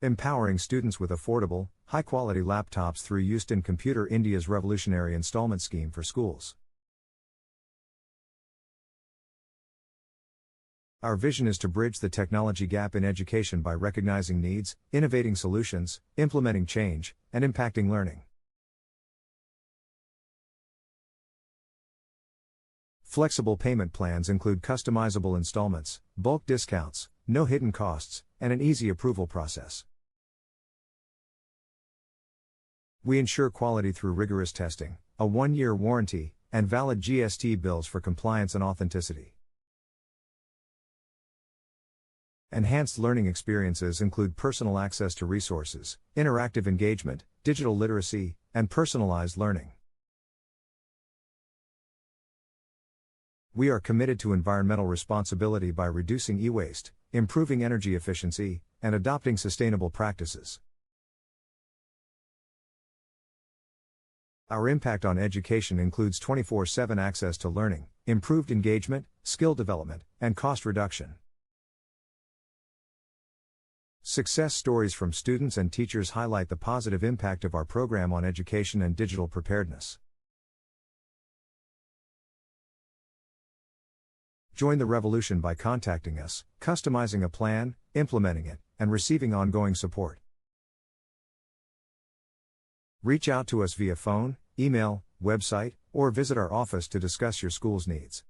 Empowering students with affordable, high-quality laptops through Onsite Computer India's revolutionary installment scheme for schools. Our vision is to bridge the technology gap in education by recognizing needs, innovating solutions, implementing change, and impacting learning. Flexible payment plans include customizable installments, bulk discounts, no hidden costs, and an easy approval process. We ensure quality through rigorous testing, a 1-year warranty, and valid GST bills for compliance and authenticity. Enhanced learning experiences include personal access to resources, interactive engagement, digital literacy, and personalized learning. We are committed to environmental responsibility by reducing e-waste, improving energy efficiency, and adopting sustainable practices. Our impact on education includes 24/7 access to learning, improved engagement, skill development, and cost reduction. Success stories from students and teachers highlight the positive impact of our program on education and digital preparedness. Join the revolution by contacting us, customizing a plan, implementing it, and receiving ongoing support. Reach out to us via phone, email, website, or visit our office to discuss your school's needs.